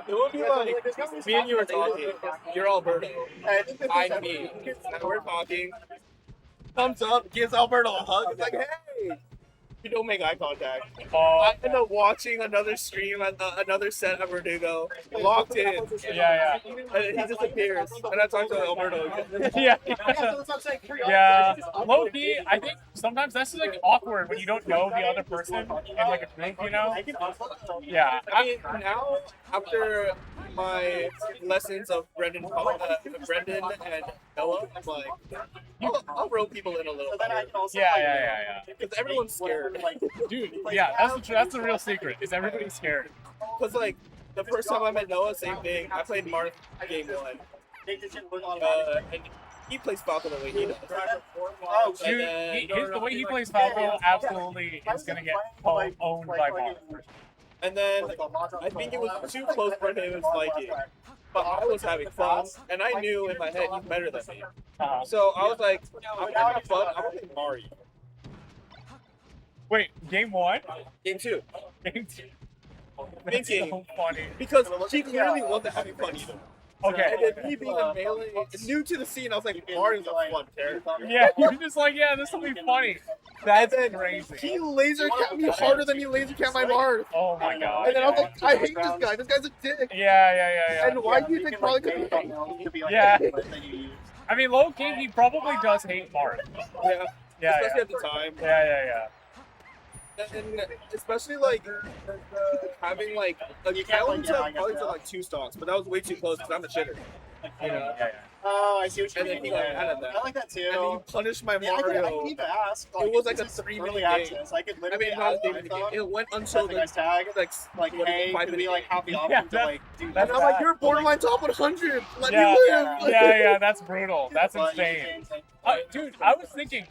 It would be like me and you were talking. You're Alberto. I'm me. And we're talking. Thumbs up, gives Alberto a hug. It's like, hey. You don't make eye contact. I end up watching another stream at another set of Verdugo, locked in. Yeah. And he disappears. And I talk to Alberto again. Yeah. Low key, I think sometimes that's just like awkward when you don't know the other person in like a group, you know? Yeah. I mean, now, after my lessons of Brendan and Noah, I'm like, I'll rope people in a little bit. Yeah. Because everyone's scared. Dude, yeah, that's the real secret, is everybody's scared. Because, like, the first time I met Noah, same thing. I played Marth game 1. And he plays Falco the way he does. Dude, the way he plays Falco absolutely is going to get owned by Marth. And then, I think it was too close for him to like it. But I was having fun, and I knew in my head he's better than me. So I was like, I'm having fun, I'm going to play Mario. Wait, game 1? Game 2. Game 2. That's so funny. Because he clearly wasn't having fun either. Okay. And then me being a melee, new to the scene, I was like, Mario's a fun character. Yeah, you're just like, yeah, this will be funny. That's crazy. He laser capped me harder than he laser capped my Marth. Oh my god. And then I was like, I hate this guy. This guy's a dick. Yeah. And why do you think probably could be Yeah. I mean, low key, he probably does hate Marth. Yeah. Especially at the time. Yeah. And especially like having like I only took like 2 stocks, but that was way too close because I'm a shitter. You know? Oh, I see what you mean. And then he got mad at that. I like that too. And then you punished my Mario. I can even ask. It was like a 3-minute game. I could literally not a 3-minute game. It went until the tag, like hey, 5 could be like have the Yeah, option to like do that. And I'm like, you're borderline top 100. Let me live. Yeah, that's brutal. That's insane. Dude, I was thinking,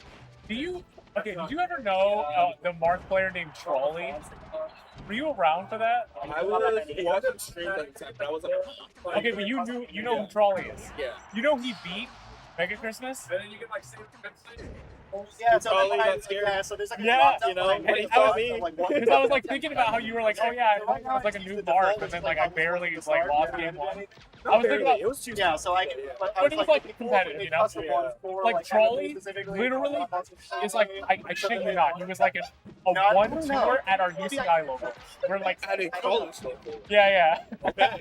did you ever know the Marth player named Trolley? Were you around for that? I was watching streams at the time, but I wasn't. Okay, but you know who Trolley is. Yeah. You know he beat Mega Christmas? And then you can like save Yeah, so Trolley got scared. yeah, so there's like a You know, when he saw me. Because I was like thinking about how you were like, oh yeah, I was like a new Marth, and then like I barely like lost game 1. I was thinking about it was 2. yeah, so I can. But it was like competitive, you know? Like Trolley literally is like, I shit you not, he was like a 1-2er at our UCI logo. We're like at a college level. Yeah.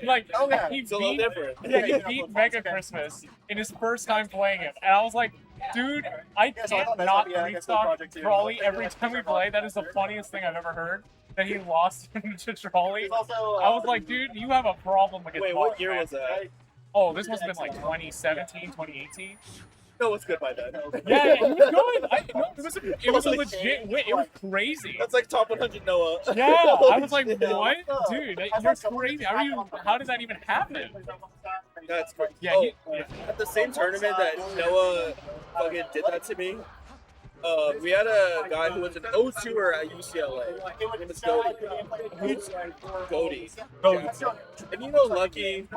Like he It's a little different. Yeah, he beat Mega Christmas in his first time playing him, and I was like, dude, I can't not restock Trolley every time we play. That is the funniest thing I've ever heard. That he lost to Trolley. I was like, dude, you have a problem against Wait, what year was that? Oh, this must have been like 2017, 2018. No, was good by then. Yeah, he was good. It was a legit win. It was crazy. That's like top 100 Noah. Yeah, I was like, what? Dude, you're crazy. How did that even happen? That's crazy. Yeah, at the same tournament that Noah fucking did that to me, we had a guy who was an 0-2er at UCLA. His name is Goaty. And you know Lucky?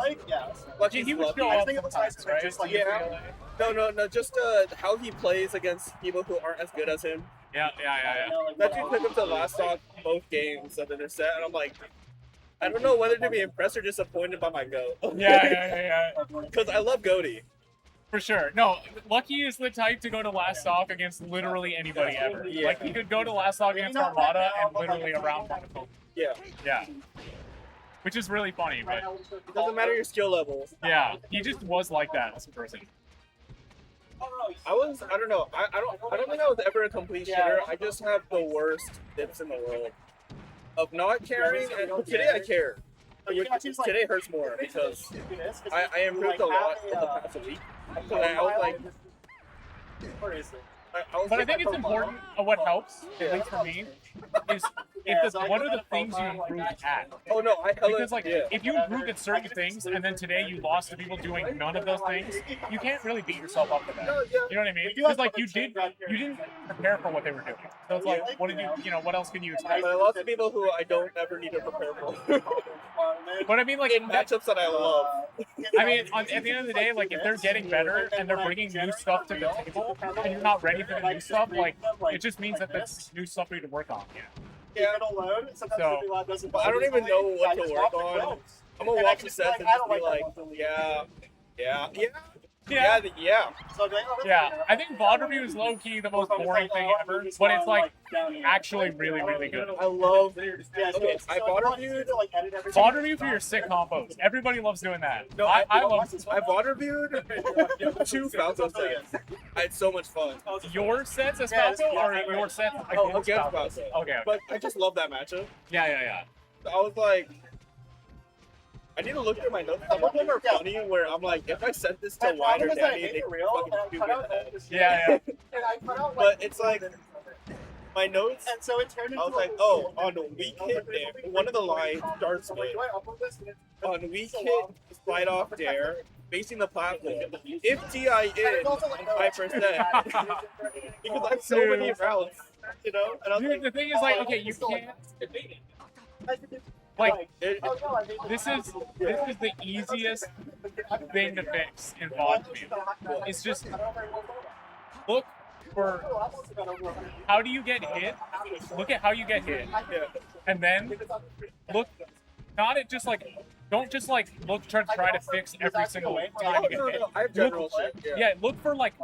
He would show up sometimes, right? Yeah. No, just how he plays against people who aren't as good as him. Yeah. That dude took him to last stock both games of the set, and I'm like, I don't know whether to be impressed or disappointed by my go. Yeah. Because I love Goaty. For sure. No, Lucky is the type to go to last stock against literally anybody ever. Yeah. Like, he could go to last stock against Armada and literally around Monaco. Yeah. Which is really funny, but... It doesn't matter your skill level. Yeah, he just was like that as a person. I don't know. I don't think I was ever a complete shitter. I just have the worst dips in the world. Of not caring, and today I care. Today hurts more because I improved a lot in the past week. So I was like, but I think it's important, what helps, at least for me, is what are the things you improved at? Oh no, because like if you improved at certain things and then today you lost to people doing none of those things, you can't really beat yourself up for that. You know what I mean? Because like you didn't prepare for what they were doing. So it's like, what else can you expect? But lots of people who I don't ever need to prepare for. But I mean, like in matchups that I love. I mean, at the end of the day, like if they're getting better and they're bringing new stuff to the table and you're not ready for the new stuff, like it just means that that's new stuff we need to work on. Yeah. So, I don't even know what to work on. I'm gonna watch the sets and just be like, yeah. So I'll be like, oh, that's Yeah, good. I think VOD review is low-key the most boring thing ever, but it's like actually really, really good. I love. Yeah, Okay, I VOD reviewed. VOD review for your sick combos. Everybody loves doing that. No, I love I VOD reviewed 2 Falco sets. I had so much fun. your sets as Falco or your sets Oh, against against Falco? Falco. Okay. But I just love that matchup. Yeah. I was like, I need to look through my notes. Some of them are funny where I'm like, if I sent this to Wine or Danny, they fucking do it. Yeah. But it's like, my notes, And so it turned I into was like, oh, on weak hit dare, one of the lines starts with, on weak hit slide off dare, facing the platform. If DI in 5%, because I have so many routes, you know? And I was Dude, like, the thing is, like, okay, you can't. Like, it, this is the easiest thing to fix in VOD review. It's just look for how do you get hit. Look at how you get hit, yeah. and then look not at just like don't just like try to fix every single time you get hit. I have general shit. Yeah, look for like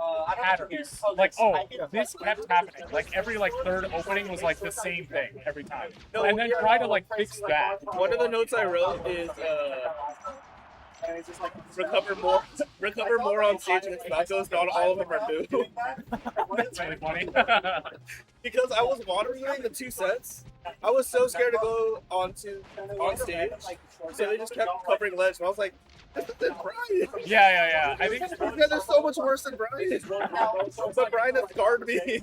patterns. Like, oh, this kept happening. Like every like third opening was like the same thing every time, and then try to like fix that. One of the notes I wrote is recover more on stage with Falcos. Not all of them are new. That's really funny. Because I was monitoring the 2 sets. I was so scared to go on stage, so they just kept covering ledge. And I was like, this isn't Brian. Yeah. I think These guys are so much worse than Brian. But Brian has guarded me.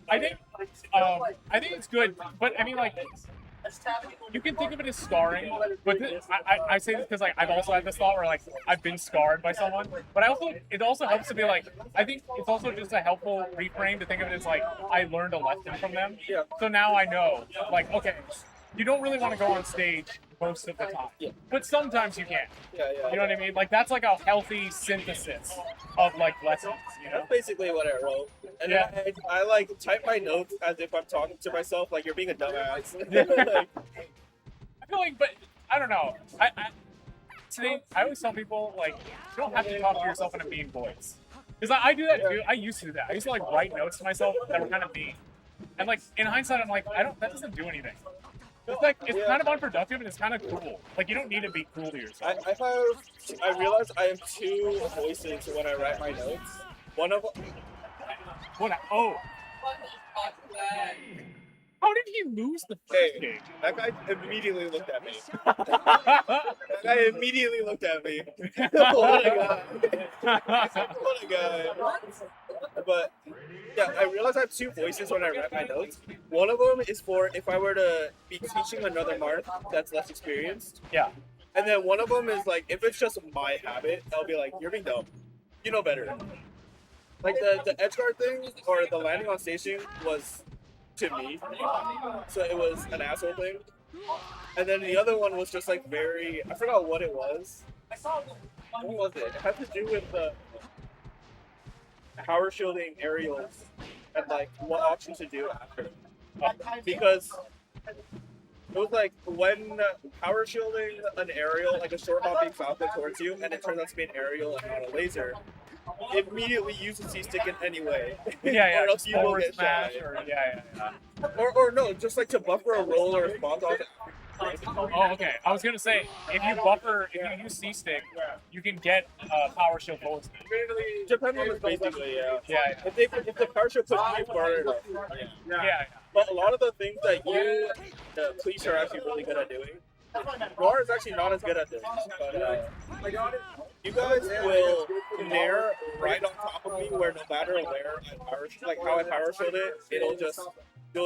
I think it's good, but I mean like you can think of it as scarring, but I say this because like I've also had this thought where like I've been scarred by someone, but it also helps to be like I think it's also just a helpful reframe to think of it as like I learned a lesson from them. Yeah. So now I know like okay, you don't really want to go on stage most of the time, but sometimes you can. Yeah. You know what I mean? Like that's like a healthy synthesis of like lessons. You know? That's basically what I wrote. And Yeah. then I like type my notes as if I'm talking to myself, like you're being a dumbass. Like, I feel like, but I don't know. Today, I always tell people like you don't have to talk to yourself in a mean voice, because I do that too. I used to do that. I used to like write notes to myself that were kind of mean, and like in hindsight, I'm like, that doesn't do anything. It's like it's kind of unproductive and it's kind of cruel. Like you don't need to be cruel to yourself. I realized I have 2 voices when I write my notes. One of them. Oh. How did he lose the first Hey, game? that guy immediately looked at me. That guy immediately looked at me. What a guy. What a guy. But yeah, I realized I have 2 voices when I write my notes. One of them is for if I were to be teaching another mark that's less experienced. Yeah. And then one of them is like, if it's just my habit, I'll be like, you're being dumb. You know better. Like the edge guard thing or the landing on station was to me. So it was an asshole thing. And then the other one was just like very, I forgot what it was. What was it? It had to do with the power shielding aerials and like what options to do after. Because it was like when power shielding an aerial, like a short hopping falcon towards you, and it turns out to be an aerial and not a laser, immediately use the C-stick in any way. Yeah. Or else you will Forward get smash shot. or yeah. Or no, just like to buffer a roll or a spawn dodge. Oh, okay. I was gonna say if you use C-stick, you can get power shield forward smash. Depends on the basically, yeah. Yeah. If the power shield puts you far enough. Yeah. But a lot of the things that the police are actually really good at doing. Noir is actually not as good at this, but you guys will nair right on top of me where no matter where I power, like how I power shield it, you'll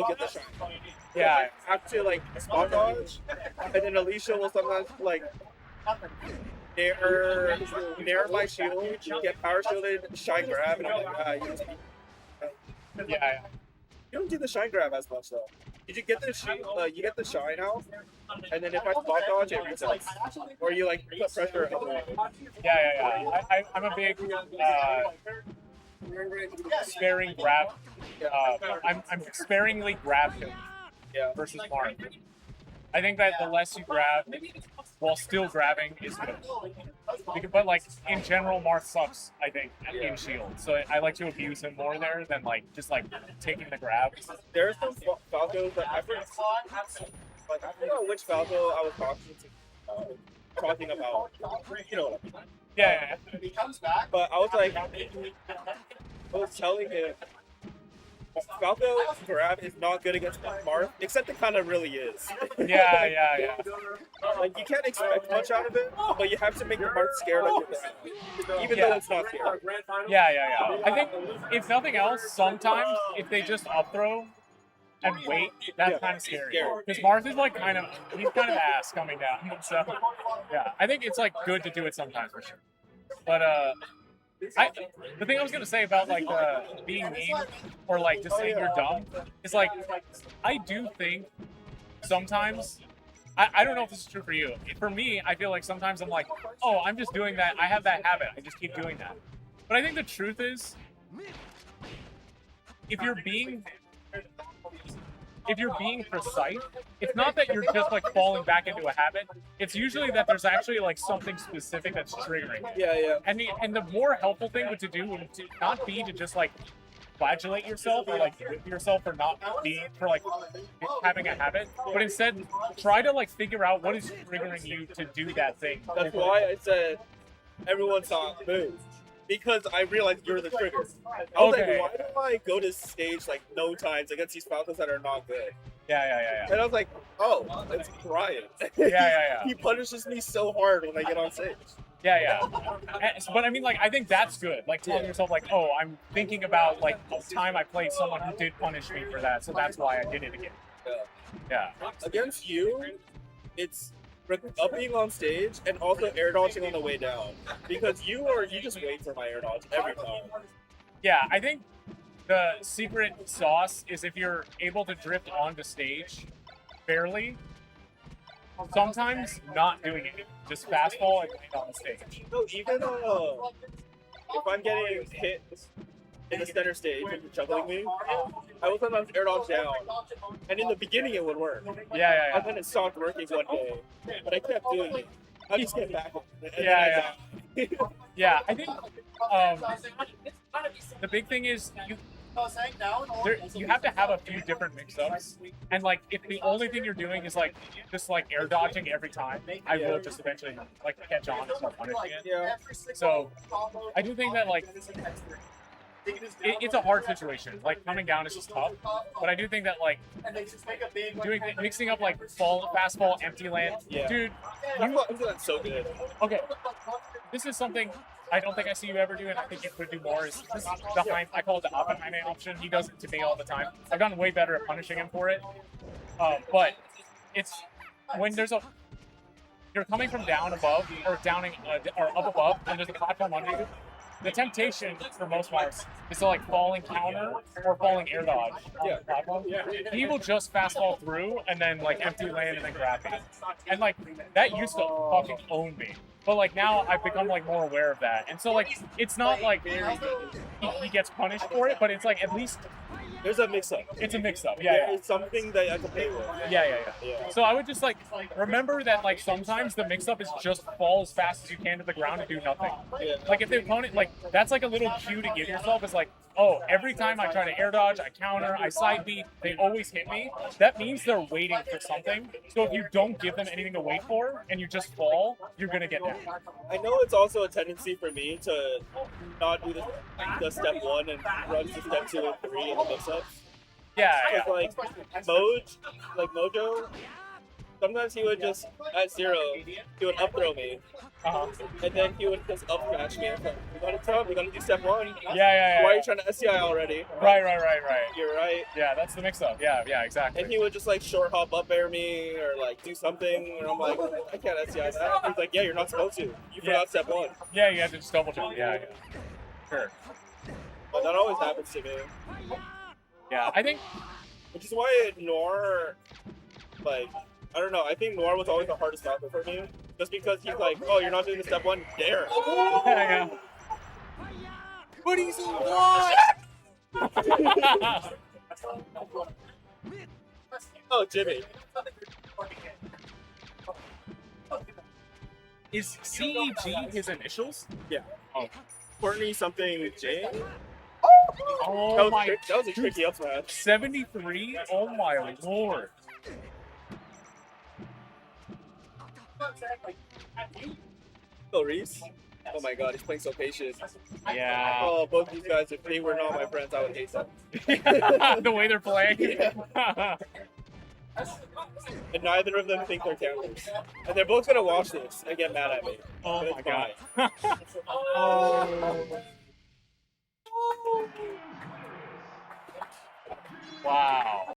get the shot. Yeah. I have to like spot dodge, and then Alicia will sometimes like nair my shield, get power shielded, shine grab, and I'm like, Yeah. you don't do the shine grab as much though. You get the shine out, and then if I spot dodge, it resets. Or you like put pressure other way. Yeah. I'm a big sparing grab. I'm sparingly grab him Yeah. versus Mark. I think that the less you grab, while still grabbing is good. But like in general, Marth sucks, I think, in shield. So I like to abuse him more there than like just like taking the grab. There's some Falcos that I forgot which Falco I was talking about. You know what I mean? Yeah. But I was like, I was telling him, Falco grab is not good against Marth, except it kind of really is. Yeah. Like, you can't expect much out of it, but you have to make the Marth scared of your even though it's not scared. Yeah. I think, if nothing else, sometimes if they just up throw and wait, that's kind of scary. Because Marth is like he's kind of ass coming down. So, yeah, I think it's like good to do it sometimes for sure. But, the thing I was gonna say about like being mean or like just saying you're dumb is like I do think sometimes I don't know if this is true for you. For me, I feel like sometimes I'm like, oh, I'm just doing that. I have that habit. I just keep doing that. But I think the truth is, if you're being precise, it's not that you're just like falling back into a habit. It's usually that there's actually like something specific that's triggering. Yeah. And the more helpful thing to do would not be to just like flagellate yourself or like whip yourself for having a habit, but instead try to like figure out what is triggering you to do that thing. That's why I said everyone saw move. Because I realized you're the trigger. I was like, why do I go to stage like no times against these Falcons that are not good? Yeah. And I was like, oh, it's Brian. Yeah. He punishes me so hard when I get on stage. Yeah. But I mean, like, I think that's good. Like, telling yourself, like, oh, I'm thinking about, like, the time I played someone who did punish me for that, so that's why I did it again. Yeah. Against you, it's upping on stage and also air dodging on the way down. Because you just wait for my air dodge every time. Yeah, I think the secret sauce is if you're able to drift onto stage fairly, sometimes not doing it. Just fastball and land on the stage. No, even if I'm getting hit in the center stage and you're juggling me, I will sometimes air dodge down. And in the beginning it would work. Yeah. And then it stopped working one day. But I kept doing it. I just get back. Yeah. Yeah, I think the big thing is you have to have a few different mix-ups, and like if the only thing you're doing is like just like air dodging every time, I will just eventually like catch on and start punishing it. Yeah. So I do think that like it's a hard situation. Like coming down is just tough, but I do think that like mixing up like fastball, empty land, dude. That's so good. Okay, this is something I don't think I see you ever do, and I think you could do more. Is this I call it the Oppenheimer option. He does it to me all the time. I've gotten way better at punishing him for it. But it's when you're coming from down above or or up above, and there's a platform under you. The temptation for most Marths is to like falling counter or falling air dodge on the platform. He will just fastball through and then like empty land and then grab me. And like that used to fucking own me. But like now I've become like more aware of that. And so like it's not like he gets punished for it, but it's like at least there's a mix-up. It's a mix-up, yeah. It's something that I can play with. Yeah. So I would just like remember that like sometimes the mix-up is just fall as fast as you can to the ground and do nothing. Yeah. Like if the opponent, like that's like a little cue to give yourself is like, oh, every time I try to air dodge, I counter, I side beat, they always hit me. That means they're waiting for something. So if you don't give them anything to wait for and you just fall, you're gonna get down. I know it's also a tendency for me to not do the step one and run to step 2 and 3 in the mix-ups. Yeah. Like Mojo, sometimes he would just, at 0, he would up throw me. And then he would just up smash me. Like, we're gonna do step 1. Yeah. Why are you trying to SCI already? Right. You're right. Yeah, that's the mix-up. Yeah, exactly. And he would just like short hop up air me or like do something, and I'm like, I can't SCI that. He's like, yeah, you're not supposed to. You forgot step 1. Yeah, you have to just double jump. Yeah. Sure. But that always happens to me. Yeah, I think. Which is why Noir, like, I don't know, I think Noir was always the hardest battle for me. Just because he's like, oh, you're not doing the step 1, dare. Yeah. But he's in what? Oh, Jimmy. Is CEG his initials? Yeah. Oh. Courtney something J. Oh That was, my. that was a tricky up smash. 73? Oh my lord. Phil Reese. Oh my god, he's playing so patient. Yeah. Oh, both these guys, if they were not my friends, I would hate them. The way they're playing. Yeah. And neither of them think they're campers. And they're both gonna watch this and get mad at me. Oh But my it's god. fine. Oh. Wow.